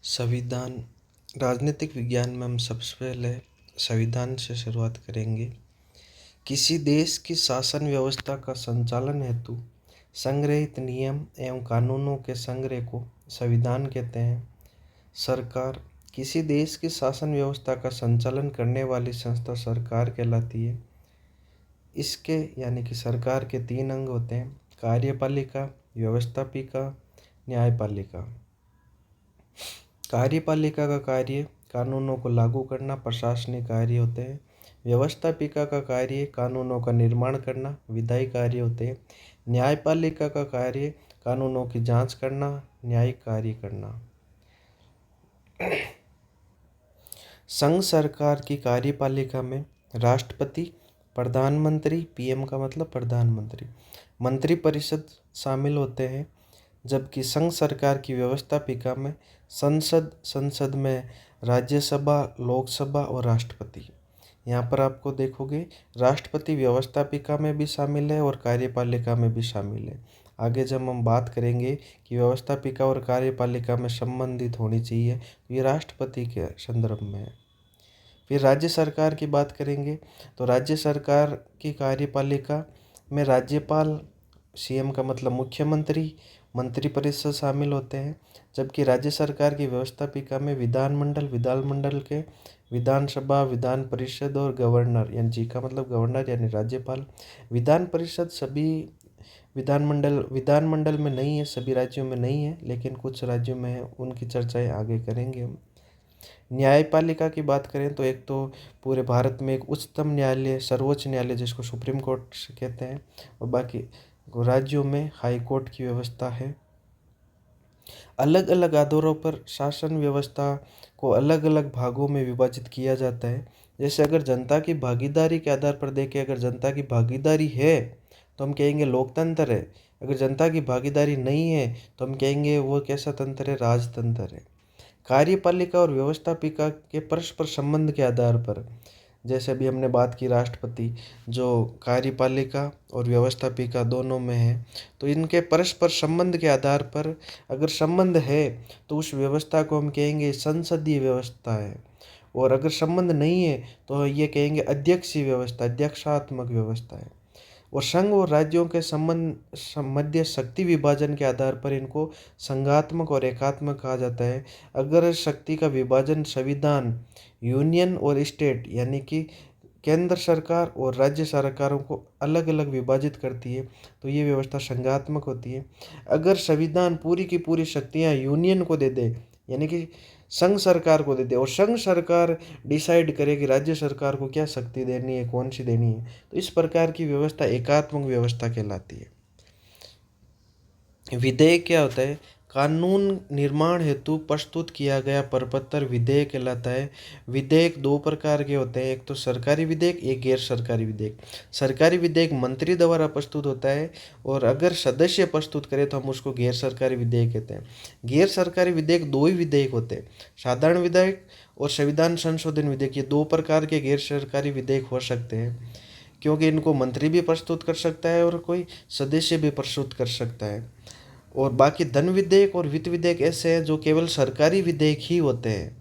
संविधान राजनीतिक विज्ञान में हम सबसे पहले संविधान से शुरुआत करेंगे। किसी देश की शासन व्यवस्था का संचालन हेतु संग्रहित नियम एवं कानूनों के संग्रह को संविधान कहते हैं। सरकार किसी देश की शासन व्यवस्था का संचालन करने वाली संस्था सरकार कहलाती है। इसके यानी कि सरकार के 3 अंग होते हैं: कार्यपालिका, व्यवस्थापिका, न्यायपालिका। कार्यपालिका का कार्य कानूनों को लागू करना, प्रशासनिक कार्य होते हैं। व्यवस्थापिका का कार्य कानूनों का निर्माण करना, विधायी कार्य होते हैं। न्यायपालिका का कार्य कानूनों की जांच करना, न्यायिक कार्य करना। संघ सरकार की कार्यपालिका में राष्ट्रपति, प्रधानमंत्री, पीएम का मतलब प्रधानमंत्री, मंत्रिपरिषद शामिल होते हैं। जबकि संघ सरकार की व्यवस्थापिका में संसद में राज्यसभा, लोकसभा और राष्ट्रपति। यहाँ पर आपको देखोगे राष्ट्रपति व्यवस्थापिका में भी शामिल है और कार्यपालिका में भी शामिल है। आगे जब हम बात करेंगे कि व्यवस्थापिका और कार्यपालिका में संबंधित होनी चाहिए तो ये राष्ट्रपति के संदर्भ में है। फिर राज्य सरकार की बात करेंगे तो राज्य सरकार की कार्यपालिका में राज्यपाल, सीएम का मतलब मुख्यमंत्री, मंत्रिपरिषद शामिल होते हैं। जबकि राज्य सरकार की व्यवस्थापिका में विधानमंडल के विधानसभा, विधान परिषद और गवर्नर यानी जी का मतलब गवर्नर यानी राज्यपाल। विधान परिषद सभी विधानमंडल में नहीं है, सभी राज्यों में नहीं है, लेकिन कुछ राज्यों में है। उनकी चर्चाएं आगे करेंगे हम। न्यायपालिका की बात करें तो एक तो पूरे भारत में एक उच्चतम न्यायालय, सर्वोच्च न्यायालय जिसको सुप्रीम कोर्ट कहते हैं, और बाकी राज्यों में हाई कोर्ट की व्यवस्था है। अलग अलग आधारों पर शासन व्यवस्था को अलग अलग भागों में विभाजित किया जाता है। जैसे अगर जनता की भागीदारी के आधार पर देखें, अगर जनता की भागीदारी है तो हम कहेंगे लोकतंत्र है। अगर जनता की भागीदारी नहीं है तो हम कहेंगे वो कैसा तंत्र है, राजतंत्र है। कार्यपालिका और व्यवस्थापिका के परस्पर संबंध के आधार पर, जैसे अभी हमने बात की राष्ट्रपति जो कार्यपालिका और व्यवस्थापिका दोनों में है, तो इनके परस्पर संबंध के आधार पर अगर संबंध है तो उस व्यवस्था को हम कहेंगे संसदीय व्यवस्था है, और अगर संबंध नहीं है तो ये कहेंगे अध्यक्षीय व्यवस्था, अध्यक्षात्मक व्यवस्था है। और संघ और राज्यों के मध्य शक्ति विभाजन के आधार पर इनको संघात्मक और एकात्मक कहा जाता है। अगर शक्ति का विभाजन संविधान यूनियन और स्टेट यानी कि केंद्र सरकार और राज्य सरकारों को अलग अलग विभाजित करती है तो ये व्यवस्था संघात्मक होती है। अगर संविधान पूरी की पूरी शक्तियाँ यूनियन को दे दे यानी कि संघ सरकार को दे दे और संघ सरकार डिसाइड करे कि राज्य सरकार को क्या शक्ति देनी है, कौन सी देनी है, तो इस प्रकार की व्यवस्था एकात्मक व्यवस्था कहलाती है। विधेयक क्या होता है? कानून निर्माण हेतु प्रस्तुत किया गया प्रपत्र विधेयक कहलाता है। विधेयक 2 प्रकार के होते हैं, एक तो सरकारी विधेयक, एक गैर सरकारी विधेयक। सरकारी विधेयक मंत्री द्वारा प्रस्तुत होता है और अगर सदस्य प्रस्तुत करे तो हम उसको गैर सरकारी विधेयक कहते हैं। गैर सरकारी विधेयक 2 ही विधेयक होते हैं, साधारण विधेयक और संविधान संशोधन विधेयक। ये 2 प्रकार के गैर सरकारी विधेयक हो सकते हैं, क्योंकि इनको मंत्री भी प्रस्तुत कर सकता है और कोई सदस्य भी प्रस्तुत कर सकता है। और बाकी धन विधेयक और वित्त विधेयक ऐसे हैं जो केवल सरकारी विधेयक ही होते हैं,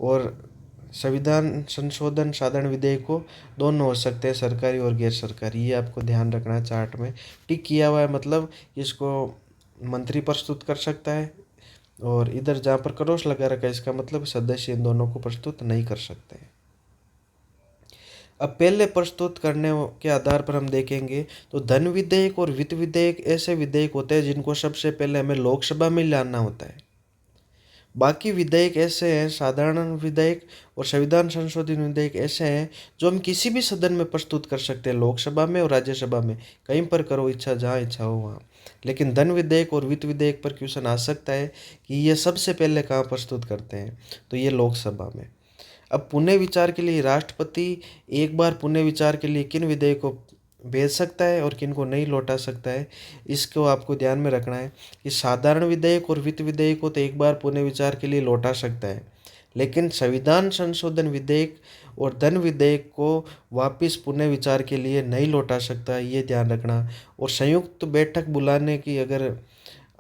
और संविधान संशोधन साधारण विधेयक को दोनों हो सकते हैं, सरकारी और गैर सरकारी। ये आपको ध्यान रखना है। चार्ट में टिक किया हुआ है, मतलब इसको मंत्री प्रस्तुत कर सकता है, और इधर जहाँ पर क्रॉस लगा रखा है इसका मतलब सदस्य इन दोनों को प्रस्तुत नहीं कर सकते। अब पहले प्रस्तुत करने के आधार पर हम देखेंगे तो धन विधेयक और वित्त विधेयक ऐसे विधेयक होते हैं जिनको सबसे पहले हमें लोकसभा में लाना होता है। बाकी विधेयक ऐसे हैं, साधारण विधेयक और संविधान संशोधन विधेयक ऐसे हैं जो हम किसी भी सदन में प्रस्तुत कर सकते हैं, लोकसभा में और राज्यसभा में, कहीं पर करो इच्छा, जहाँ इच्छा हो वहाँ। लेकिन धन विधेयक और वित्त विधेयक पर क्वेश्चन आ सकता है कि ये सबसे पहले कहाँ प्रस्तुत करते हैं, तो ये लोकसभा में। अब पुनः विचार के लिए राष्ट्रपति एक बार पुनः विचार के लिए किन विधेयक को भेज सकता है और किन को नहीं लौटा सकता है, इसको आपको ध्यान में रखना है कि साधारण विधेयक और वित्त विधेयक को तो एक बार पुनः विचार के लिए लौटा सकता है, लेकिन संविधान संशोधन विधेयक और धन विधेयक को वापस पुनः विचार के लिए नहीं लौटा सकता, ये ध्यान रखना। और संयुक्त बैठक बुलाने की अगर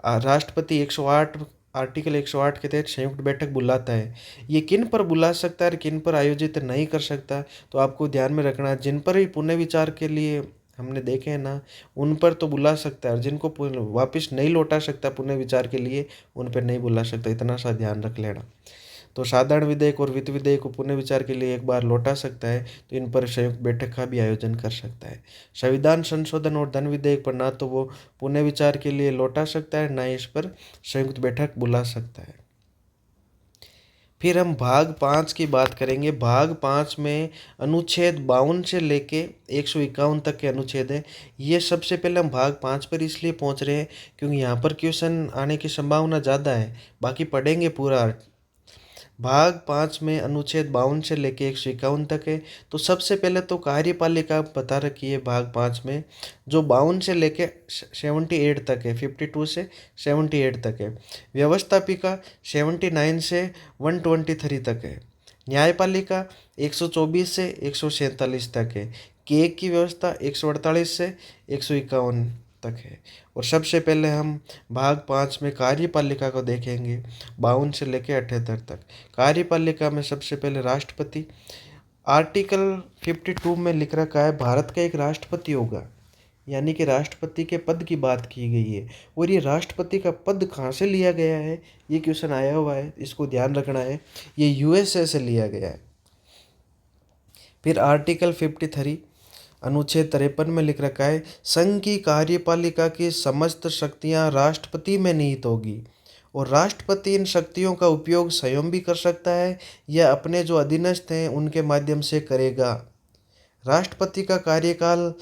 राष्ट्रपति 108 आर्टिकल 108 के तहत संयुक्त बैठक बुलाता है, ये किन पर बुला सकता है और किन पर आयोजित नहीं कर सकता, तो आपको ध्यान में रखना है। जिन पर भी पुनर्विचार के लिए हमने देखे हैं ना, उन पर तो बुला सकता है, और जिनको वापस नहीं लौटा सकता पुनर्विचार के लिए, उन पर नहीं बुला सकता। इतना सा ध्यान रख लेना। तो साधारण विधेयक और वित्त विधेयक को पुनर्विचार के लिए एक बार लौटा सकता है, तो इन पर संयुक्त बैठक का भी आयोजन कर सकता है। संविधान संशोधन और धन विधेयक पर ना तो वो पुनर्विचार के लिए लौटा सकता है, ना ही इस पर संयुक्त बैठक बुला सकता है। फिर हम भाग 5 की बात करेंगे। भाग 5 में अनुच्छेद 52 से लेके 151 तक के अनुच्छेद हैं। ये सबसे पहले हम भाग 5 पर इसलिए पहुंच रहे हैं क्योंकि यहाँ पर क्वेश्चन आने की संभावना ज़्यादा है, बाकी पढ़ेंगे पूरा। भाग 5 में अनुच्छेद 52 से लेके 151 तक है। तो सबसे पहले तो कार्यपालिका बता रखी है भाग 5 में, जो 52 से लेके 78 तक है, 52 से 78 तक है। व्यवस्थापिका 79 से 123 तक है। न्यायपालिका 124 से 147 तक है। केक की व्यवस्था 148 से 151 तक है। और सबसे पहले हम भाग 5 में कार्यपालिका को देखेंगे, 52 से लेकर 78 तक। कार्यपालिका में सबसे पहले राष्ट्रपति, आर्टिकल 52 में लिख रखा है भारत का एक राष्ट्रपति होगा, यानी कि राष्ट्रपति के पद की बात की गई है। और ये राष्ट्रपति का पद कहाँ से लिया गया है, ये क्वेश्चन आया हुआ है, इसको ध्यान रखना है। ये यूएसए से लिया गया है। फिर आर्टिकल 53 अनुच्छेद 53 में लिख रखा है संघ की कार्यपालिका की समस्त शक्तियां राष्ट्रपति में निहित होगी, और राष्ट्रपति इन शक्तियों का उपयोग स्वयं भी कर सकता है या अपने जो अधीनस्थ हैं उनके माध्यम से करेगा। राष्ट्रपति का कार्यकाल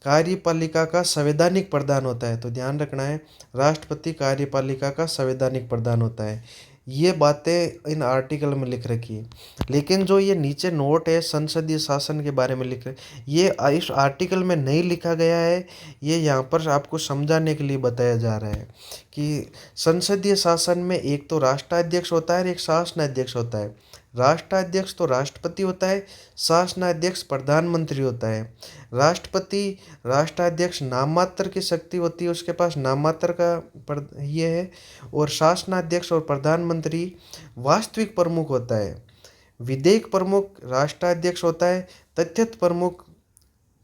कार्यपालिका का संवैधानिक प्रधान होता है। तो ध्यान रखना है, राष्ट्रपति कार्यपालिका का संवैधानिक प्रधान होता है। ये बातें इन आर्टिकल में लिख रखी है। लेकिन जो ये नीचे नोट है संसदीय शासन के बारे में लिख रहे, ये इस आर्टिकल में नहीं लिखा गया है। ये यहाँ पर आपको समझाने के लिए बताया जा रहा है कि संसदीय शासन में एक तो राष्ट्राध्यक्ष होता है और एक शासनाध्यक्ष होता है। राष्ट्राध्यक्ष तो राष्ट्रपति होता है, शासनाध्यक्ष प्रधानमंत्री होता है। राष्ट्रपति राष्ट्राध्यक्ष नाम मात्र की शक्ति होती है, उसके पास नाम मात्र का ये है। और शासनाध्यक्ष और प्रधानमंत्री वास्तविक प्रमुख होता है। विधेयक प्रमुख राष्ट्राध्यक्ष होता है, तथ्यत प्रमुख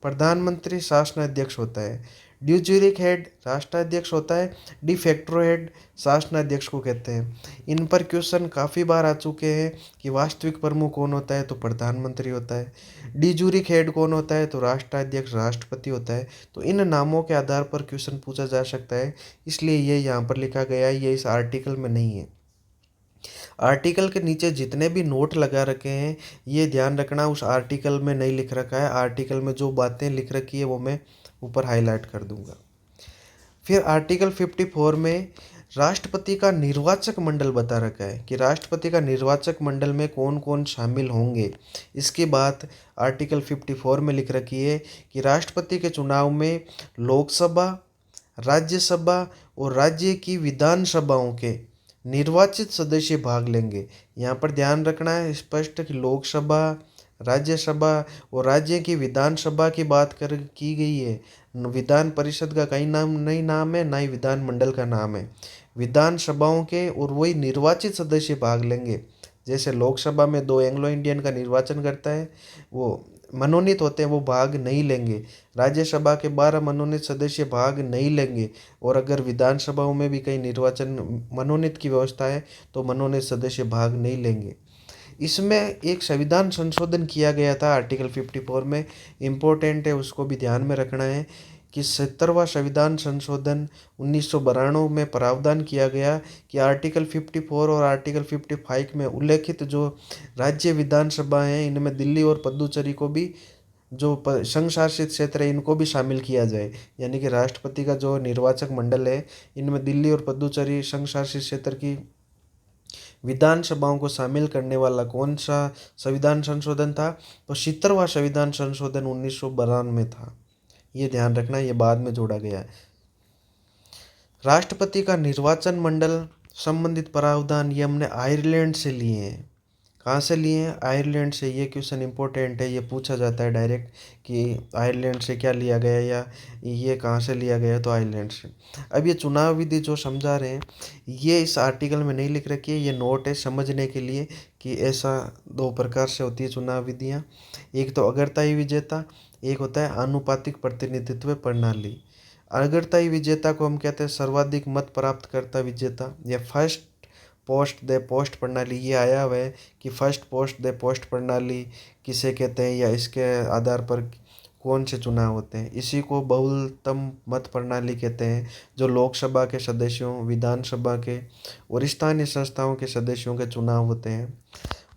प्रधानमंत्री शासनाध्यक्ष होता है। ड्यू ज्यूरिक हेड राष्ट्राध्यक्ष होता है, डी फैक्टो हेड शासनाध्यक्ष को कहते हैं। इन पर क्वेश्चन काफ़ी बार आ चुके हैं कि वास्तविक प्रमुख कौन होता है, तो प्रधानमंत्री होता है। डी ज्यूरिक हेड कौन होता है, तो राष्ट्राध्यक्ष राष्ट्रपति होता है। तो इन नामों के आधार पर क्वेश्चन पूछा जा सकता है, इसलिए ये यहाँ पर लिखा गया है, ये इस आर्टिकल में नहीं है। आर्टिकल के नीचे जितने भी नोट लगा रखे हैं, ये ध्यान रखना उस आर्टिकल में नहीं लिख रखा है। आर्टिकल में जो बातें लिख रखी है वो मैं ऊपर हाईलाइट कर दूंगा। फिर आर्टिकल 54 में राष्ट्रपति का निर्वाचक मंडल बता रखा है कि राष्ट्रपति का निर्वाचक मंडल में कौन कौन शामिल होंगे। इसकी बात आर्टिकल 54 में लिख रखी है कि राष्ट्रपति के चुनाव में लोकसभा, राज्यसभा और राज्य की विधानसभाओं के निर्वाचित सदस्य भाग लेंगे। यहाँ पर ध्यान रखना है स्पष्ट कि लोकसभा, राज्यसभा और राज्य की विधानसभा की बात की गई है। विधान परिषद का कहीं नाम नहीं नाम है, ना ही विधानमंडल का नाम है। विधानसभाओं के और वही निर्वाचित सदस्य भाग लेंगे। जैसे लोकसभा में 2 एंग्लो इंडियन का निर्वाचन करता है, वो मनोनीत होते हैं, वो भाग नहीं लेंगे। राज्यसभा के 12 मनोनीत सदस्य भाग नहीं लेंगे। और अगर विधानसभाओं में भी कहीं निर्वाचन मनोनीत की व्यवस्था है तो मनोनीत सदस्य भाग नहीं लेंगे। इसमें एक संविधान संशोधन किया गया था आर्टिकल 54 में, इम्पोर्टेंट है, उसको भी ध्यान में रखना है कि 70वां संविधान संशोधन 1992 में प्रावधान किया गया कि आर्टिकल 54 और आर्टिकल 55 में उल्लेखित जो राज्य विधानसभा हैं, इनमें दिल्ली और पुडुचेरी को भी, जो संघ शासित क्षेत्र है, इनको भी शामिल किया जाए। यानी कि राष्ट्रपति का जो निर्वाचक मंडल है, इनमें दिल्ली और पुडुचेरी संघ शासित क्षेत्र की विधानसभाओं को शामिल करने वाला कौन सा संविधान संशोधन था, तो 70वां संविधान संशोधन 1992 में था। ये ध्यान रखना, ये बाद में जोड़ा गया है। राष्ट्रपति का निर्वाचन मंडल संबंधित प्रावधान ये हमने आयरलैंड से लिए हैं। कहाँ से लिए हैं? आयरलैंड से। ये क्वेश्चन इंपॉर्टेंट है, ये पूछा जाता है डायरेक्ट कि आयरलैंड से क्या लिया गया, या ये कहाँ से लिया गया, तो आयरलैंड से। अब ये चुनाव विधि जो समझा रहे हैं, ये इस आर्टिकल में नहीं लिख रखी है, ये नोट है समझने के लिए कि ऐसा दो प्रकार से होती है चुनाव विधियाँ। एक तो अग्रताई विजेता, एक होता है आनुपातिक प्रतिनिधित्व प्रणाली। अग्रताई विजेता को हम कहते हैं सर्वाधिक मत प्राप्त करता विजेता, या फर्स्ट पोस्ट द पोस्ट प्रणाली। ये आया हुआ है कि फर्स्ट पोस्ट द पोस्ट प्रणाली किसे कहते हैं, या इसके आधार पर कौन से चुनाव होते हैं। इसी को बहुलतम मत प्रणाली कहते हैं, जो लोकसभा के सदस्यों, विधानसभा के और स्थानीय संस्थाओं के सदस्यों के चुनाव होते हैं।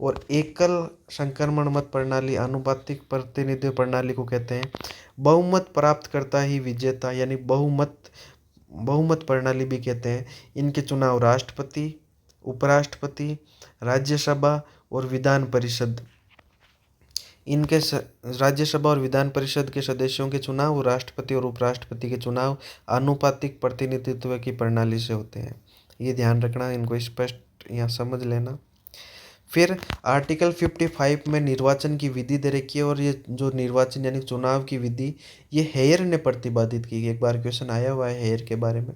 और एकल संक्रमण मत प्रणाली, आनुपातिक प्रतिनिधित्व प्रणाली को कहते हैं बहुमत प्राप्त करता ही विजेता, यानी बहुमत प्रणाली भी कहते हैं। इनके चुनाव राष्ट्रपति, उपराष्ट्रपति, राज्यसभा और विधान परिषद, इनके राज्यसभा और विधान परिषद के सदस्यों के चुनाव, राष्ट्रपति और उपराष्ट्रपति के चुनाव आनुपातिक प्रतिनिधित्व की प्रणाली से होते हैं। ये ध्यान रखना, इनको स्पष्ट यहाँ समझ लेना। फिर आर्टिकल 55 में निर्वाचन की विधि दे रखी है, और ये जो निर्वाचन यानी चुनाव की विधि, ये हेयर ने प्रतिपादित की। एक बार क्वेश्चन आया हुआ है हेयर के बारे में।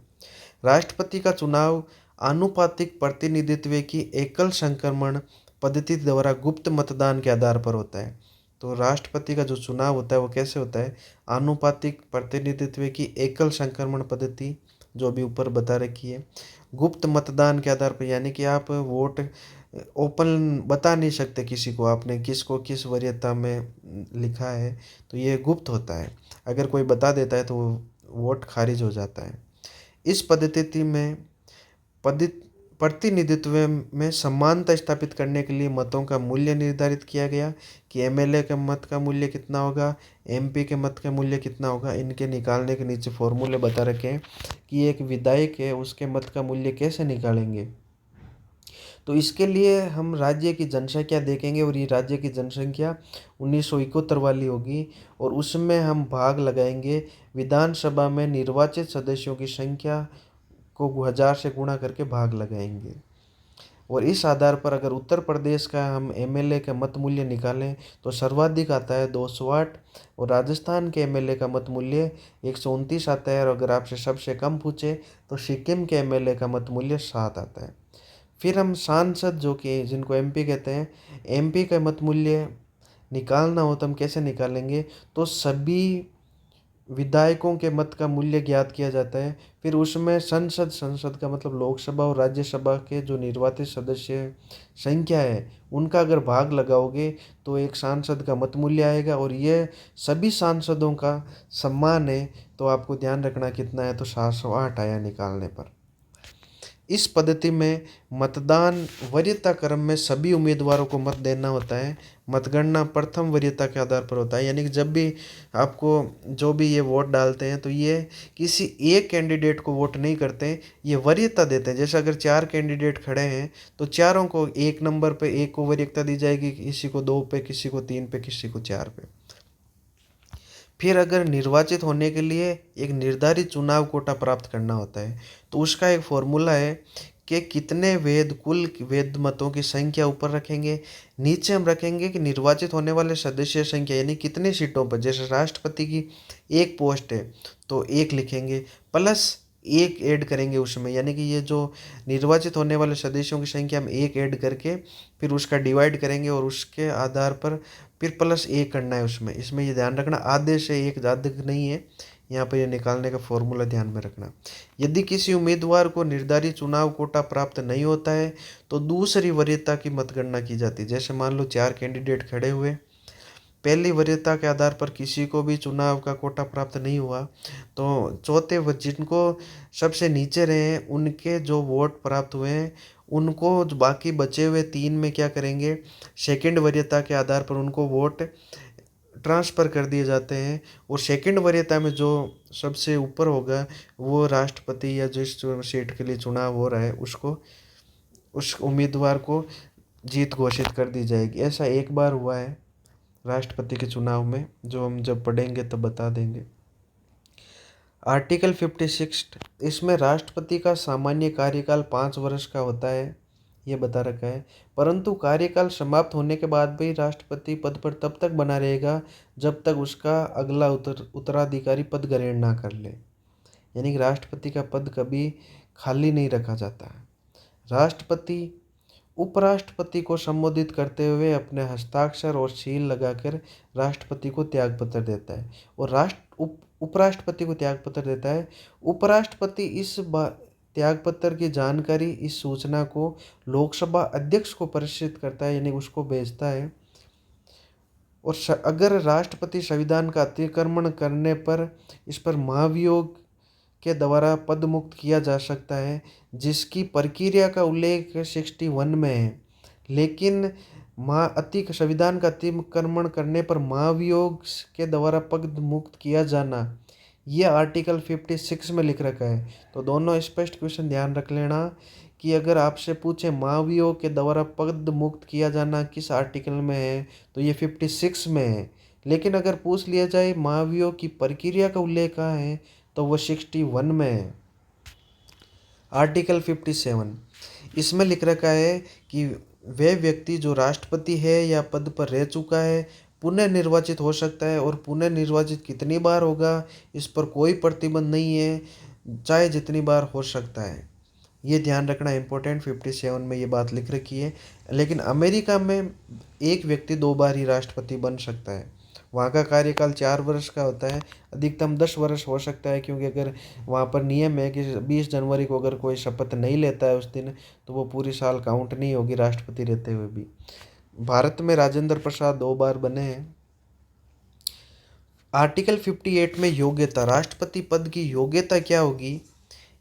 राष्ट्रपति का चुनाव आनुपातिक प्रतिनिधित्व की एकल संक्रमण पद्धति द्वारा गुप्त मतदान के आधार पर होता है। तो राष्ट्रपति का जो चुनाव होता है वो कैसे होता है? आनुपातिक प्रतिनिधित्व की एकल संक्रमण पद्धति, जो अभी ऊपर बता रखी है, गुप्त मतदान के आधार पर। यानी कि आप वोट ओपन बता नहीं सकते किसी को, आपने किसको किस वरीयता में लिखा है, तो ये गुप्त होता है। अगर कोई बता देता है तो वो वोट खारिज हो जाता है। इस पद्धति में प्रतिनिधित्व में समानता स्थापित करने के लिए मतों का मूल्य निर्धारित किया गया कि एमएलए के मत का मूल्य कितना होगा, एमपी के मत का मूल्य कितना होगा। इनके निकालने के नीचे फॉर्मूले बता रखे हैं कि एक विधायक है उसके मत का मूल्य कैसे निकालेंगे। तो इसके लिए हम राज्य की जनसंख्या देखेंगे, और ये राज्य की जनसंख्या 1971 वाली होगी, और उसमें हम भाग लगाएंगे विधानसभा में निर्वाचित सदस्यों की संख्या को 1000 से गुणा करके भाग लगाएंगे। और इस आधार पर अगर उत्तर प्रदेश का हम एमएलए का मत मूल्य निकालें तो सर्वाधिक आता है 208, और राजस्थान के एमएलए का मत मूल्य 129 आता है। और अगर आपसे सबसे कम पूछे तो सिक्किम के एमएलए का मत मूल्य 7 आता है। फिर हम सांसद, जो कि जिनको एमपी कहते हैं, एमपी का मत मूल्य निकालना हो तो हम कैसे निकालेंगे? तो सभी विधायकों के मत का मूल्य ज्ञात किया जाता है। फिर उसमें संसद का मतलब लोकसभा और राज्यसभा के जो निर्वाचित सदस्य संख्या है उनका अगर भाग लगाओगे तो एक सांसद का मत मूल्य आएगा, और ये सभी सांसदों का सम्मान है। तो आपको ध्यान रखना कितना है, तो 708 आया निकालने पर। इस पद्धति में मतदान वरीयता क्रम में सभी उम्मीदवारों को मत देना होता है। मतगणना प्रथम वरीयता के आधार पर होता है, यानी कि जब भी आपको जो भी ये वोट डालते हैं तो ये किसी एक कैंडिडेट को वोट नहीं करते हैं, ये वरीयता देते हैं। जैसे अगर 4 कैंडिडेट खड़े हैं तो चारों को एक नंबर पे एक को वरीयता दी जाएगी, किसी को 2 पे, किसी को 3 पे, किसी को 4 पे। फिर अगर निर्वाचित होने के लिए एक निर्धारित चुनाव कोटा प्राप्त करना होता है तो उसका एक फॉर्मूला है कि कितने कुल वेद मतों की संख्या ऊपर रखेंगे, नीचे हम रखेंगे कि निर्वाचित होने वाले सदस्य संख्या, यानी कितनी सीटों पर। जैसे राष्ट्रपति की एक पोस्ट है तो एक लिखेंगे, प्लस एक ऐड करेंगे उसमें, यानी कि ये जो निर्वाचित होने वाले सदस्यों की संख्या हम एक ऐड करके फिर उसका डिवाइड करेंगे, और उसके आधार पर फिर प्लस एक करना है उसमें। इसमें ये ध्यान रखना आधे से एक ज़्यादा नहीं है, यहाँ पर ये निकालने का फॉर्मूला ध्यान में रखना। यदि किसी उम्मीदवार को निर्धारित चुनाव कोटा प्राप्त नहीं होता है तो दूसरी वरीयता की मतगणना की जाती है। जैसे मान लो 4 कैंडिडेट खड़े हुए, पहली वरीयता के आधार पर किसी को भी चुनाव का कोटा प्राप्त नहीं हुआ तो चौथे जिनको सबसे नीचे रहे हैं उनके जो वोट प्राप्त हुए हैं उनको जो बाकी बचे हुए 3 में क्या करेंगे, सेकंड वरीयता के आधार पर उनको वोट ट्रांसफ़र कर दिए जाते हैं। और सेकंड वरीयता में जो सबसे ऊपर होगा वो राष्ट्रपति या जिस सीट के लिए चुनाव हो रहा है उसको, उस उम्मीदवार को जीत घोषित कर दी जाएगी। ऐसा एक बार हुआ है राष्ट्रपति के चुनाव में, जो हम जब पढ़ेंगे तब बता देंगे। आर्टिकल 56, इसमें राष्ट्रपति का सामान्य कार्यकाल 5 वर्ष का होता है। ये बता रखा है। परंतु कार्यकाल समाप्त होने के बाद भी राष्ट्रपति पद पर तब तक बना रहेगा जब तक उसका अगला उत्तराधिकारी पद ग्रहण ना कर ले। यानी कि राष्ट्रपति का पद कभी खाली नहीं रखा जाता। राष्ट्रपति उपराष्ट्रपति को संबोधित करते हुए अपने हस्ताक्षर और सील लगाकर राष्ट्रपति को त्यागपत्र देता है और उपराष्ट्रपति को त्यागपत्र देता है। उपराष्ट्रपति इस त्यागपत्र की जानकारी, इस सूचना को लोकसभा अध्यक्ष को प्रेषित करता है, यानी उसको भेजता है। और अगर राष्ट्रपति संविधान का अतिक्रमण करने पर इस पर महाभियोग के द्वारा पद मुक्त किया जा सकता है, जिसकी प्रक्रिया का उल्लेख 61 में है। लेकिन संविधान का अतिक्रमण करने पर महाभियोग के द्वारा पद मुक्त किया जाना, यह आर्टिकल 56 में लिख रखा है। तो दोनों स्पष्ट क्वेश्चन ध्यान रख लेना कि अगर आपसे पूछे महाभियोग के द्वारा पद मुक्त किया जाना किस आर्टिकल में है, तो ये 56 में है। लेकिन अगर पूछ लिया जाए महाभियोग की प्रक्रिया का उल्लेख कहाँ है, तो वो 61 में है। आर्टिकल 57 इसमें लिख रखा है कि वह व्यक्ति जो राष्ट्रपति है या पद पर रह चुका है पुनः निर्वाचित हो सकता है, और पुनः निर्वाचित कितनी बार होगा इस पर कोई प्रतिबंध नहीं है, चाहे जितनी बार हो सकता है। ये ध्यान रखना इम्पोर्टेंट, 57 में ये बात लिख रखी है। लेकिन अमेरिका में एक व्यक्ति 2 बार ही राष्ट्रपति बन सकता है। वहाँ का कार्यकाल 4 वर्ष का होता है, अधिकतम 10 वर्ष हो सकता है, क्योंकि अगर वहाँ पर नियम है कि 20 जनवरी को अगर कोई शपथ नहीं लेता है उस दिन, तो वो पूरी साल काउंट नहीं होगी राष्ट्रपति रहते हुए भी। भारत में राजेंद्र प्रसाद 2 बार बने हैं। आर्टिकल 58 में योग्यता, राष्ट्रपति पद की योग्यता क्या होगी,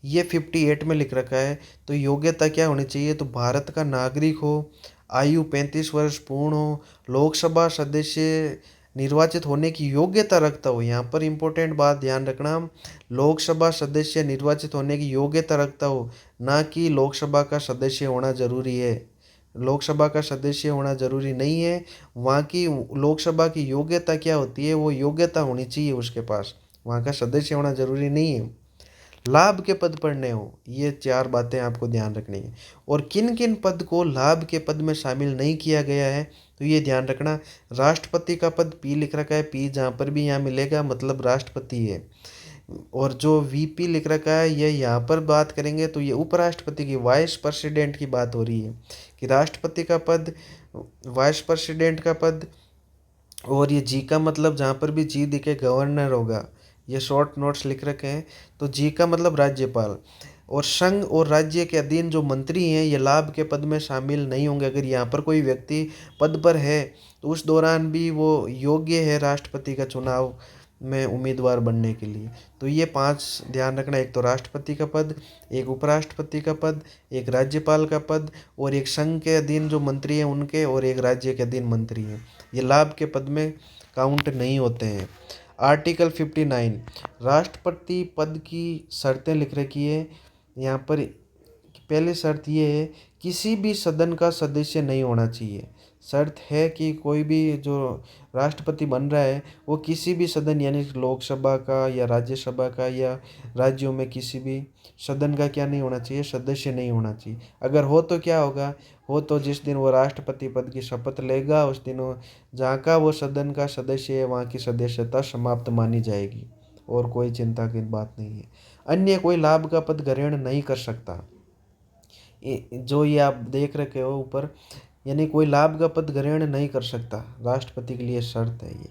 ये 58 में लिख रखा है। तो योग्यता क्या होनी चाहिए, तो भारत का नागरिक हो, आयु 35 वर्ष पूर्ण हो, लोकसभा सदस्य निर्वाचित होने की योग्यता रखता हो। यहाँ पर इम्पोर्टेंट बात ध्यान रखना, लोकसभा सदस्य निर्वाचित होने की योग्यता रखता हो, ना कि लोकसभा का सदस्य होना जरूरी है। लोकसभा का सदस्य होना जरूरी नहीं है। वहाँ की लोकसभा की योग्यता क्या होती है, वो योग्यता होनी चाहिए उसके पास, वहाँ का सदस्य होना जरूरी नहीं है। लाभ के पद पढ़ने हो, ये 4 बातें आपको ध्यान रखनी है। और किन किन पद को लाभ के पद में शामिल नहीं किया गया है, तो ये ध्यान रखना। राष्ट्रपति का पद पी लिख रखा है, पी जहाँ पर भी यहाँ मिलेगा मतलब राष्ट्रपति है। और जो वीपी लिख रखा है ये यहाँ पर बात करेंगे तो ये उपराष्ट्रपति की, वाइस प्रेसिडेंट की बात हो रही है कि राष्ट्रपति का पद, वाइस प्रेसिडेंट का पद। और ये जी का मतलब जहाँ पर भी जी दिखे गवर्नर होगा, ये शॉर्ट नोट्स लिख रखे हैं। तो जी का मतलब राज्यपाल। और संघ और राज्य के अधीन जो मंत्री हैं ये लाभ के पद में शामिल नहीं होंगे। अगर यहाँ पर कोई व्यक्ति पद पर है तो उस दौरान भी वो योग्य है राष्ट्रपति का चुनाव में उम्मीदवार बनने के लिए। तो ये 5 ध्यान रखना, एक तो राष्ट्रपति का पद, एक उपराष्ट्रपति का पद, एक राज्यपाल का पद, और एक संघ के अधीन जो मंत्री हैं उनके, और एक राज्य के अधीन मंत्री हैं। ये लाभ के पद में काउंट नहीं होते हैं। आर्टिकल 59 राष्ट्रपति पद की शर्तें लिख रखी है। यहाँ पर पहली शर्त ये है, किसी भी सदन का सदस्य नहीं होना चाहिए। शर्त है कि कोई भी जो राष्ट्रपति बन रहा है वो किसी भी सदन, यानी लोकसभा का या राज्यसभा का या राज्यों में किसी भी सदन का क्या नहीं होना चाहिए, सदस्य नहीं होना चाहिए। अगर हो तो क्या होगा, हो तो जिस दिन वो राष्ट्रपति पद की शपथ लेगा उस दिन जहाँ का वो सदन का सदस्य है वहाँ की सदस्यता समाप्त मानी जाएगी, और कोई चिंता की बात नहीं है। अन्य कोई लाभ का पद ग्रहण नहीं कर सकता। जो ये आप देख रखे हो ऊपर, यानी कोई लाभ का पद ग्रहण नहीं कर सकता, राष्ट्रपति के लिए शर्त है ये।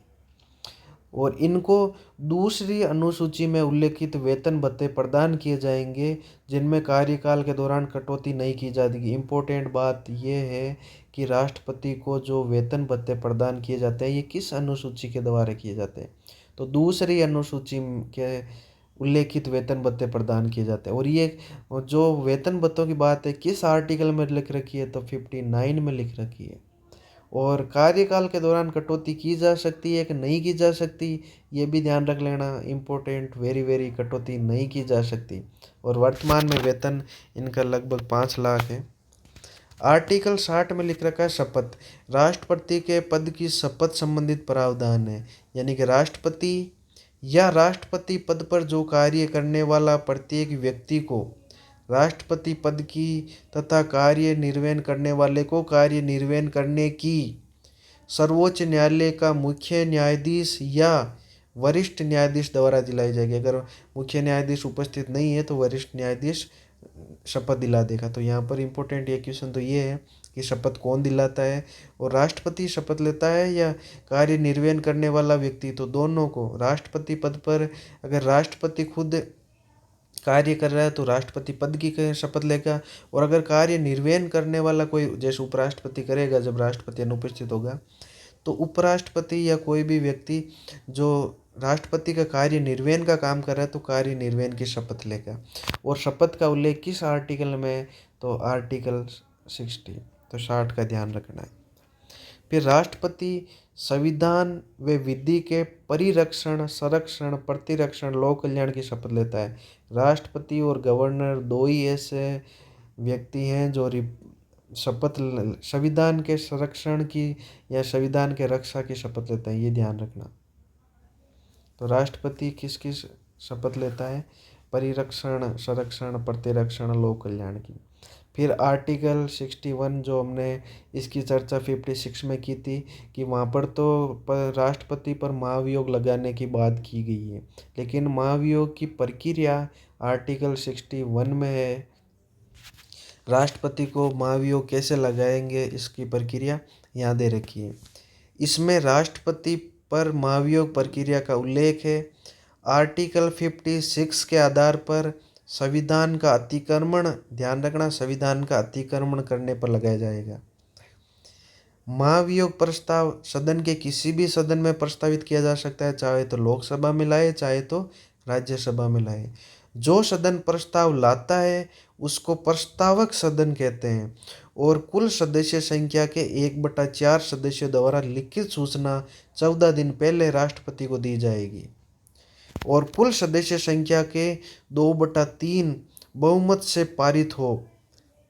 और इनको दूसरी अनुसूची में उल्लेखित वेतन भत्ते प्रदान किए जाएंगे जिनमें कार्यकाल के दौरान कटौती नहीं की जाएगी। इम्पोर्टेंट बात ये है कि राष्ट्रपति को जो वेतन भत्ते प्रदान किए जाते हैं ये किस अनुसूची के द्वारा किए जाते हैं, तो दूसरी अनुसूची के उल्लेखित वेतन भत्ते प्रदान किए जाते हैं। और ये जो वेतन भत्तों की बात है किस आर्टिकल में लिख रखी है, तो 59 में लिख रखी है। और कार्यकाल के दौरान कटौती की जा सकती है कि नहीं की जा सकती, ये भी ध्यान रख लेना, इम्पोर्टेंट, वेरी वेरी, कटौती नहीं की जा सकती। और वर्तमान में वेतन इनका लगभग 5 लाख है। आर्टिकल 60 में लिख रखा है शपथ, राष्ट्रपति के पद की शपथ संबंधित प्रावधान है। यानी कि राष्ट्रपति या राष्ट्रपति पद पर जो कार्य करने वाला प्रत्येक व्यक्ति को राष्ट्रपति पद की तथा कार्य निर्वहन करने वाले को कार्य निर्वहन करने की सर्वोच्च न्यायालय का मुख्य न्यायाधीश या वरिष्ठ न्यायाधीश द्वारा दिलाई जाएगी। अगर मुख्य न्यायाधीश उपस्थित नहीं है तो वरिष्ठ न्यायाधीश शपथ दिला देगा। तो यहाँ पर इम्पोर्टेंट ये क्वेश्चन तो ये है कि शपथ कौन दिलाता है, और राष्ट्रपति शपथ लेता है या कार्य निर्वहन करने वाला व्यक्ति। तो दोनों को, राष्ट्रपति पद पर अगर राष्ट्रपति खुद कार्य कर रहा है तो राष्ट्रपति पद की शपथ लेगा, और अगर कार्य निर्वहन करने वाला कोई, जैसे उपराष्ट्रपति करेगा जब राष्ट्रपति अनुपस्थित होगा, तो उपराष्ट्रपति या कोई भी व्यक्ति जो राष्ट्रपति का कार्य निर्वहन का काम कर रहा है तो कार्य निर्वहन की शपथ लेगा। और शपथ का उल्लेख किस आर्टिकल में है, तो आर्टिकल 60। तो 60 का ध्यान रखना है। फिर राष्ट्रपति संविधान व विधि के परिरक्षण, संरक्षण, प्रतिरक्षण, लोक कल्याण की शपथ लेता है। राष्ट्रपति और गवर्नर दो ही ऐसे व्यक्ति हैं जो शपथ संविधान के संरक्षण की या संविधान के रक्षा की शपथ लेते हैं, ये ध्यान रखना। तो राष्ट्रपति किस किस शपथ लेता है, परिरक्षण, संरक्षण, प्रतिरक्षण, लोक कल्याण की। फिर आर्टिकल 61 जो हमने इसकी चर्चा 56 में की थी कि वहाँ पर तो राष्ट्रपति पर महाभियोग लगाने की बात की गई है, लेकिन महाभियोग की प्रक्रिया आर्टिकल 61 में है। राष्ट्रपति को महाभियोग कैसे लगाएंगे इसकी प्रक्रिया यहाँ दे रखी है। इसमें राष्ट्रपति पर महाभियोग प्रक्रिया का उल्लेख है। आर्टिकल 56 के आधार पर संविधान का अतिक्रमण, ध्यान रखना, संविधान का अतिक्रमण करने पर लगाया जाएगा। महाभियोग प्रस्ताव सदन के किसी भी सदन में प्रस्तावित किया जा सकता है, चाहे तो लोकसभा में लाए चाहे तो राज्यसभा में लाए। जो सदन प्रस्ताव लाता है उसको प्रस्तावक सदन कहते हैं, और कुल सदस्य संख्या के 1/4 सदस्यों द्वारा लिखित सूचना 14 दिन पहले राष्ट्रपति को दी जाएगी, और कुल सदस्य संख्या के 2/3 बहुमत से पारित हो।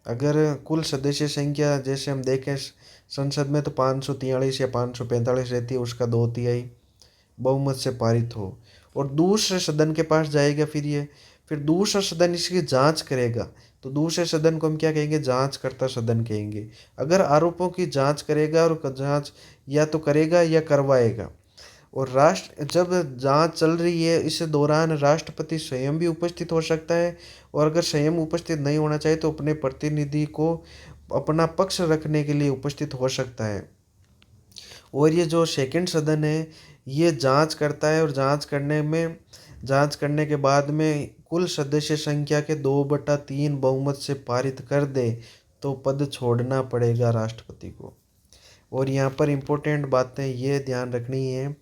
अगर कुल सदस्य संख्या जैसे हम देखें संसद में तो 543 या 545 रहती है, उसका 2/3 बहुमत से पारित हो, और दूसरे सदन के पास जाएगा। फिर दूसरा सदन इसकी जांच करेगा। तो दूसरे सदन को हम क्या कहेंगे, जांचकर्ता सदन कहेंगे। अगर आरोपों की जांच करेगा, और जांच या तो करेगा या करवाएगा। और जब जांच चल रही है इस दौरान राष्ट्रपति स्वयं भी उपस्थित हो सकता है, और अगर स्वयं उपस्थित नहीं होना चाहिए तो अपने प्रतिनिधि को अपना पक्ष रखने के लिए उपस्थित हो सकता है। और ये जो सेकंड सदन है ये जांच करता है, और जांच करने के बाद में कुल सदस्य संख्या के 2/3 बहुमत से पारित कर दे तो पद छोड़ना पड़ेगा राष्ट्रपति को। और यहाँ पर इम्पोर्टेंट बातें ये ध्यान रखनी है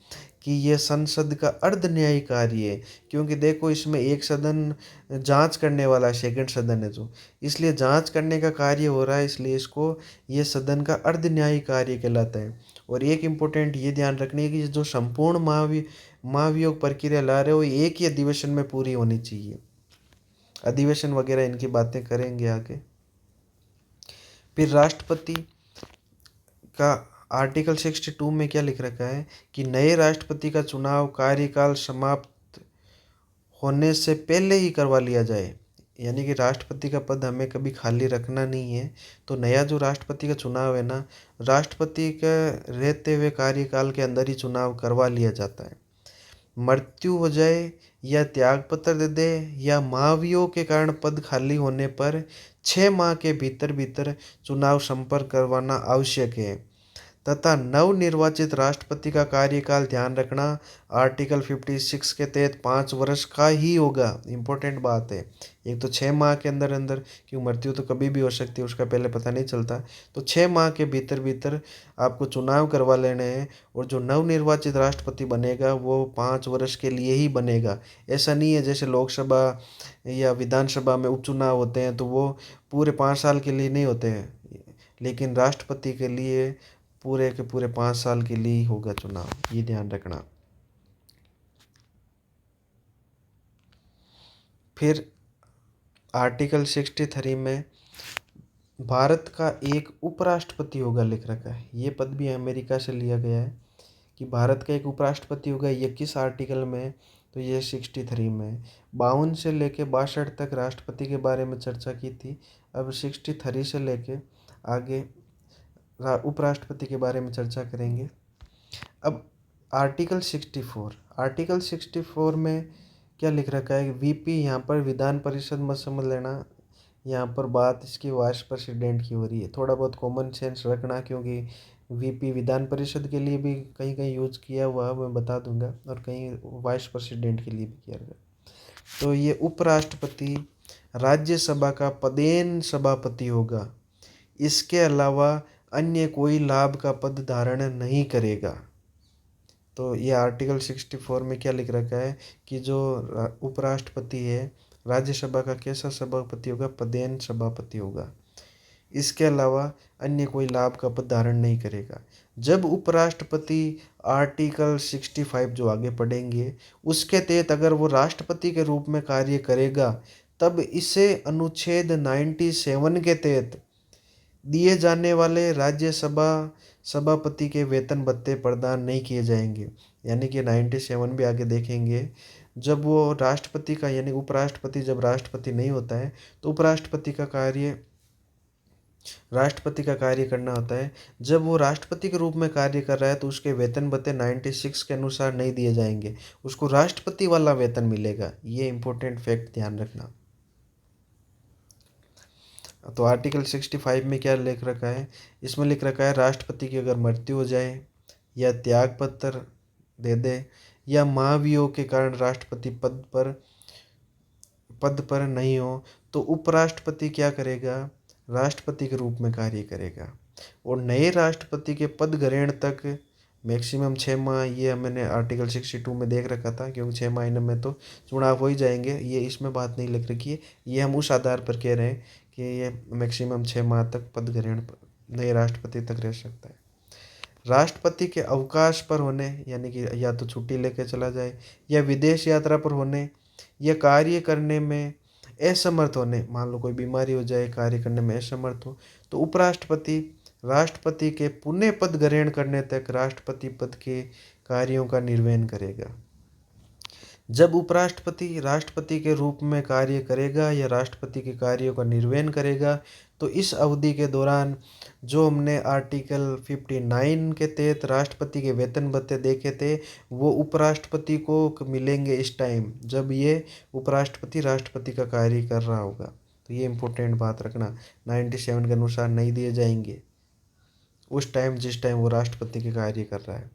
कि ये संसद का अर्ध न्यायी कार्य है, क्योंकि देखो इसमें एक सदन जांच करने वाला सेकंड सदन है जो, इसलिए जांच करने का कार्य हो रहा है, इसलिए इसको ये सदन का अर्ध न्यायी कार्य कहलाता है। और एक इम्पोर्टेंट ये ध्यान रखनी है कि जो संपूर्ण महाभियोग प्रक्रिया ला रहे हो एक ही अधिवेशन में पूरी होनी चाहिए। अधिवेशन वगैरह इनकी बातें करेंगे आगे। फिर राष्ट्रपति का आर्टिकल 62 में क्या लिख रखा है कि नए राष्ट्रपति का चुनाव कार्यकाल समाप्त होने से पहले ही करवा लिया जाए, यानी कि राष्ट्रपति का पद हमें कभी खाली रखना नहीं है। तो नया जो राष्ट्रपति का चुनाव है ना, राष्ट्रपति का रहते हुए कार्यकाल के अंदर ही चुनाव करवा लिया जाता है। मृत्यु हो जाए या त्यागपत्र दे दे या महाभियोग के कारण पद खाली होने पर 6 माह के भीतर भीतर चुनाव संपन्न करवाना आवश्यक है, तथा नवनिर्वाचित राष्ट्रपति का कार्यकाल, ध्यान रखना, आर्टिकल 56 के तहत 5 वर्ष का ही होगा। इम्पोर्टेंट बात है, एक तो 6 माह के अंदर अंदर, क्यों मृत्यु तो कभी भी हो सकती है, उसका पहले पता नहीं चलता। तो 6 माह के भीतर भीतर आपको चुनाव करवा लेने हैं, और जो नवनिर्वाचित राष्ट्रपति बनेगा वो 5 वर्ष के लिए ही बनेगा। ऐसा नहीं है जैसे लोकसभा या विधानसभा में उपचुनाव होते हैं तो वो पूरे 5 साल के लिए नहीं होते हैं, लेकिन राष्ट्रपति के लिए पूरे के पूरे 5 साल के लिए ही होगा चुनाव, ये ध्यान रखना। फिर आर्टिकल 63 में भारत का एक उपराष्ट्रपति होगा लिख रखा है। ये पद भी अमेरिका से लिया गया है कि भारत का एक उपराष्ट्रपति होगा। ये किस आर्टिकल में है, तो ये 63 में है। 52 से लेके 62 तक राष्ट्रपति के बारे में चर्चा की थी। अब 63 से लेके आगे उपराष्ट्रपति के बारे में चर्चा करेंगे। अब आर्टिकल 64, आर्टिकल 64 में क्या लिख रखा है? वीपी, यहाँ पर विधान परिषद मत समझ लेना, यहाँ पर बात इसकी वाइस प्रेसिडेंट की हो रही है। थोड़ा बहुत कॉमन सेंस रखना, क्योंकि वीपी विधान परिषद के लिए भी कहीं कहीं यूज किया हुआ मैं बता दूंगा, और कहीं वाइस प्रेसिडेंट के लिए भी किया गया। तो ये उपराष्ट्रपति राज्यसभा का पदेन सभापति होगा। इसके अलावा अन्य कोई लाभ का पद धारण नहीं करेगा। तो ये आर्टिकल 64 में क्या लिख रखा है कि जो उपराष्ट्रपति है राज्यसभा का कैसा सभापति होगा? पदेन सभापति होगा। इसके अलावा अन्य कोई लाभ का पद धारण नहीं करेगा। जब उपराष्ट्रपति आर्टिकल 65 जो आगे पढ़ेंगे उसके तहत अगर वो राष्ट्रपति के रूप में कार्य करेगा, तब इसे अनुच्छेद 97 के तहत दिए जाने वाले राज्यसभा सभापति के वेतन भत्ते प्रदान नहीं किए जाएंगे। यानी कि 97 भी आगे देखेंगे। जब वो राष्ट्रपति का यानी उपराष्ट्रपति जब राष्ट्रपति नहीं होता है तो उपराष्ट्रपति का कार्य राष्ट्रपति का कार्य करना होता है। जब वो राष्ट्रपति के रूप में कार्य कर रहा है तो उसके वेतन भत्ते 96 के अनुसार नहीं दिए जाएंगे, उसको राष्ट्रपति वाला वेतन मिलेगा। ये इंपॉर्टेंट फैक्ट ध्यान रखना। तो आर्टिकल 65 में क्या लिख रखा है? इसमें लिख रखा है राष्ट्रपति की अगर मृत्यु हो जाए या त्याग पत्र दे दे या महाभियोग के कारण राष्ट्रपति पद पर नहीं हो तो उपराष्ट्रपति क्या करेगा? राष्ट्रपति के रूप में कार्य करेगा। और नए राष्ट्रपति के पद ग्रहण तक मैक्सिमम 6 माह, ये मैंने आर्टिकल 62 में देख रखा था, क्योंकि 6 महीने में तो चुनाव हो ही जाएंगे। ये इसमें बात नहीं लिख रखी है, ये हम उस आधार पर कह रहे हैं कि ये मैक्सिमम 6 माह तक पद ग्रहण नए राष्ट्रपति तक रह सकता है। राष्ट्रपति के अवकाश पर होने, यानी कि या तो छुट्टी लेकर चला जाए या विदेश यात्रा पर होने या कार्य करने में असमर्थ होने, मान लो कोई बीमारी हो जाए, कार्य करने में असमर्थ हो, तो उपराष्ट्रपति राष्ट्रपति के पुनः पद ग्रहण करने तक राष्ट्रपति पद के कार्यों का निर्वहन करेगा। जब उपराष्ट्रपति राष्ट्रपति के रूप में कार्य करेगा या राष्ट्रपति के कार्यों का निर्वहन करेगा, तो इस अवधि के दौरान जो हमने आर्टिकल 59 के तहत राष्ट्रपति के वेतन भत्ते देखे थे वो उपराष्ट्रपति को मिलेंगे इस टाइम जब ये उपराष्ट्रपति राष्ट्रपति का कार्य कर रहा होगा। तो ये इम्पोर्टेंट बात रखना, 97 के अनुसार नहीं दिए जाएंगे उस टाइम जिस टाइम वो राष्ट्रपति के कार्य कर रहा है।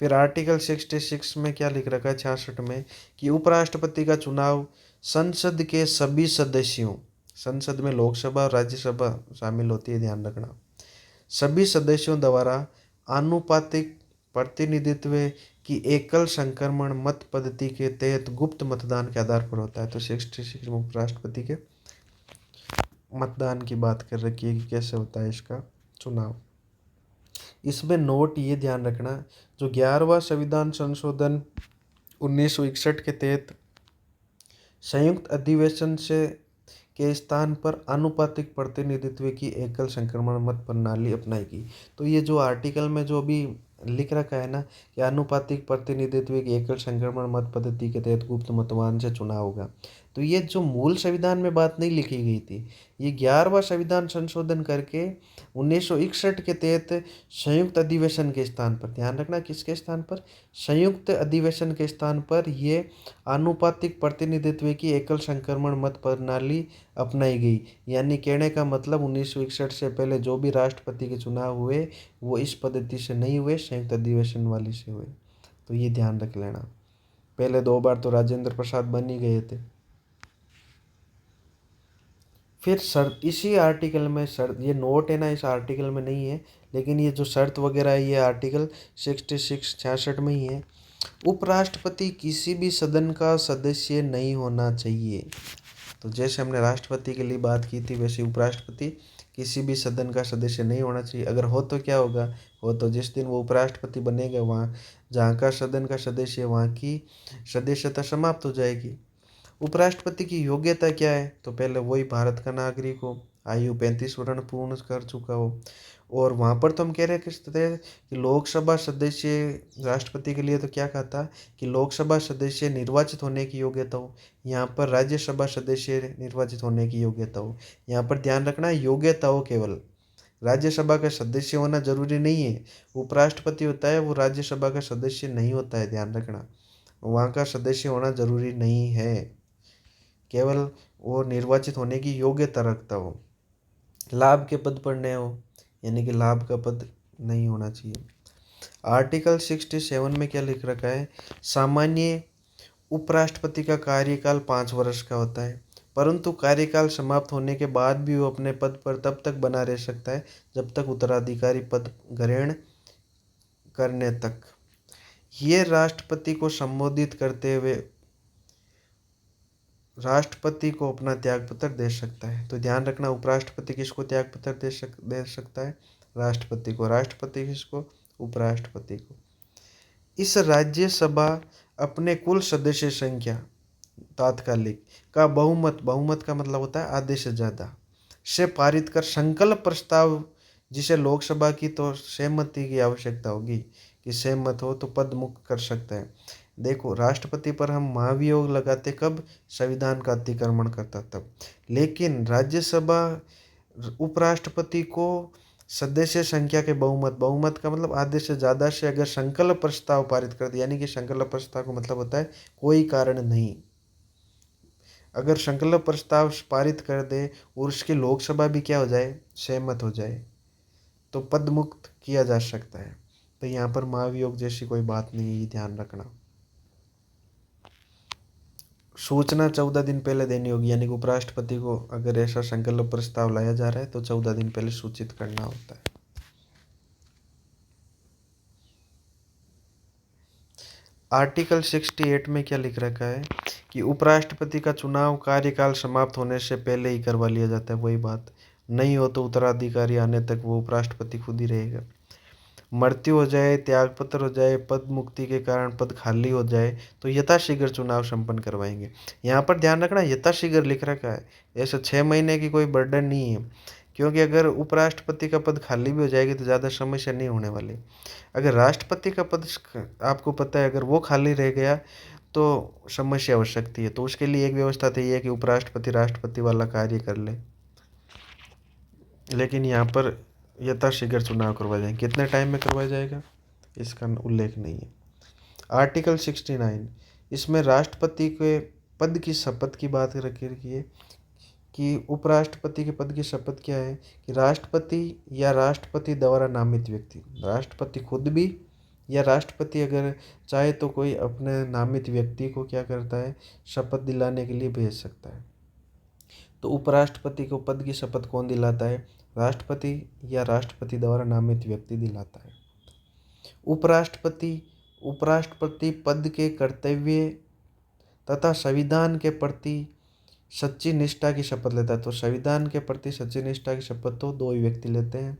फिर आर्टिकल 66 में क्या लिख रखा है 66 में कि उपराष्ट्रपति का चुनाव संसद के सभी सदस्यों, संसद में लोकसभा और राज्यसभा शामिल होती है, ध्यान रखना, सभी सदस्यों द्वारा आनुपातिक प्रतिनिधित्व की एकल संक्रमण मत पद्धति के तहत गुप्त मतदान के आधार पर होता है। तो 66 में उपराष्ट्रपति के मतदान की बात कर रखी है कि कैसे होता है इसका चुनाव। इसमें नोट ये ध्यान रखना, जो 11वां संविधान संशोधन 1961 के तहत संयुक्त अधिवेशन से के स्थान पर आनुपातिक प्रतिनिधित्व की एकल संक्रमण मत प्रणाली अपनाएगी। तो ये जो आर्टिकल में जो अभी लिख रखा है ना कि आनुपातिक प्रतिनिधित्व की एकल संक्रमण मत पद्धति के तहत गुप्त मतदान से चुनाव होगा, तो ये जो मूल संविधान में बात नहीं लिखी गई थी, ये 11वां संविधान संशोधन करके 1961 के तहत संयुक्त अधिवेशन के स्थान पर, ध्यान रखना किसके स्थान पर, संयुक्त अधिवेशन के स्थान पर ये आनुपातिक प्रतिनिधित्व की एकल संक्रमण मत प्रणाली अपनाई गई। यानी कहने का मतलब 1961 से पहले जो भी राष्ट्रपति के चुनाव हुए वो इस पद्धति से नहीं हुए, संयुक्त अधिवेशन वाली से हुए। तो ये ध्यान रख लेना। पहले 2 बार तो राजेंद्र प्रसाद बन ही गए थे। फिर शर्त इसी आर्टिकल में शर्त, ये नोट है ना इस आर्टिकल में नहीं है, लेकिन ये जो शर्त वगैरह है ये आर्टिकल 66 में ही है। उपराष्ट्रपति किसी भी सदन का सदस्य नहीं होना चाहिए। तो जैसे हमने राष्ट्रपति के लिए बात की थी वैसे उपराष्ट्रपति किसी भी सदन का सदस्य नहीं होना चाहिए। अगर हो तो क्या होगा, हो तो जिस दिन वो उपराष्ट्रपति बनेगा वहाँ जहाँ का सदन का सदस्य है वहाँ की सदस्यता समाप्त हो जाएगी। उपराष्ट्रपति की योग्यता क्या है, तो पहले वही भारत का नागरिक हो, आयु 35 वर्ष पूर्ण कर चुका हो। और वहाँ पर तो हम कह रहे थे कि लोकसभा सदस्य राष्ट्रपति के लिए तो क्या कहा था कि लोकसभा सदस्य निर्वाचित होने की योग्यता हो, यहाँ पर राज्यसभा सदस्य निर्वाचित होने की योग्यता हो। यहाँ पर ध्यान रखना है योग्यता हो केवल, राज्यसभा का सदस्य होना जरूरी नहीं है। उपराष्ट्रपति होता है वो राज्यसभा का सदस्य नहीं होता है, ध्यान रखना, वहाँ का सदस्य होना जरूरी नहीं है, केवल वो निर्वाचित होने की योग्यता रखता हो, लाभ के पद पर न हो, यानी कि लाभ का पद नहीं होना चाहिए। आर्टिकल 67 में क्या लिख रखा है, सामान्य उपराष्ट्रपति का कार्यकाल 5 वर्ष का होता है, परंतु कार्यकाल समाप्त होने के बाद भी वो अपने पद पर तब तक बना रह सकता है जब तक उत्तराधिकारी पद ग्रहण करने तक। ये राष्ट्रपति को संबोधित करते हुए राष्ट्रपति को अपना त्यागपत्र दे सकता है। तो ध्यान रखना, उपराष्ट्रपति किसको त्यागपत्र दे सकता है, राष्ट्रपति को। राष्ट्रपति किसको, उपराष्ट्रपति को। इस राज्यसभा अपने कुल सदस्य संख्या तात्कालिक का बहुमत, बहुमत का मतलब होता है आधे से ज़्यादा, से पारित कर संकल्प प्रस्ताव, जिसे लोकसभा की तो सहमति की आवश्यकता होगी कि सहमत हो तो पद मुक्त कर सकता है। देखो, राष्ट्रपति पर हम महाभियोग लगाते कब, संविधान का अतिक्रमण करता तब, लेकिन राज्यसभा उपराष्ट्रपति को सदस्य संख्या के बहुमत, बहुमत का मतलब आधे से ज़्यादा से अगर संकल्प प्रस्ताव पारित कर दिया, यानी कि संकल्प प्रस्ताव का मतलब होता है कोई कारण नहीं, अगर संकल्प प्रस्ताव पारित कर दे और उसकी लोकसभा भी क्या हो जाए, सहमत हो जाए, तो पद मुक्त किया जा सकता है। तो यहाँ पर महाभियोग जैसी कोई बात नहीं है, ये ध्यान रखना। सूचना 14 दिन पहले देनी होगी, यानी कि उपराष्ट्रपति को अगर ऐसा संकल्प प्रस्ताव लाया जा रहा है तो 14 दिन पहले सूचित करना होता है। आर्टिकल 68 में क्या लिख रखा है कि उपराष्ट्रपति का चुनाव कार्यकाल समाप्त होने से पहले ही करवा लिया जाता है। वही बात, नहीं हो तो उत्तराधिकारी आने तक वो उपराष्ट्रपति खुद ही रहेगा। मृत्यु हो जाए, त्यागपत्र हो जाए, पद मुक्ति के कारण पद खाली हो जाए तो यथाशीघ्र चुनाव संपन्न करवाएंगे। यहाँ पर ध्यान रखना, यथाशीघ्र लिख रखा है, ऐसा 6 महीने की कोई बर्डन नहीं है, क्योंकि अगर उपराष्ट्रपति का पद खाली भी हो जाएगी तो ज़्यादा समस्या नहीं होने वाली। अगर राष्ट्रपति का पद आपको पता है अगर वो खाली रह गया तो समस्या हो सकती है, तो उसके लिए एक व्यवस्था तो ये है कि उपराष्ट्रपति राष्ट्रपति वाला कार्य कर ले, लेकिन यहाँ पर यथाशीघ्र चुनाव करवाया जाएंगे। कितने टाइम में करवाया जाएगा इसका उल्लेख नहीं है। आर्टिकल 69, इसमें राष्ट्रपति के पद की शपथ की बात रखी है कि उपराष्ट्रपति के पद की शपथ क्या है कि राष्ट्रपति या राष्ट्रपति द्वारा नामित व्यक्ति, राष्ट्रपति खुद भी या राष्ट्रपति अगर चाहे तो कोई अपने नामित व्यक्ति को क्या करता है, शपथ दिलाने के लिए भेज सकता है। तो उपराष्ट्रपति को पद की शपथ कौन दिलाता है, राष्ट्रपति या राष्ट्रपति द्वारा नामित व्यक्ति दिलाता है। उपराष्ट्रपति उपराष्ट्रपति पद के कर्तव्य तथा संविधान के प्रति सच्ची निष्ठा की शपथ लेता है। तो संविधान के प्रति सच्ची निष्ठा की शपथ तो 2 ही व्यक्ति लेते हैं,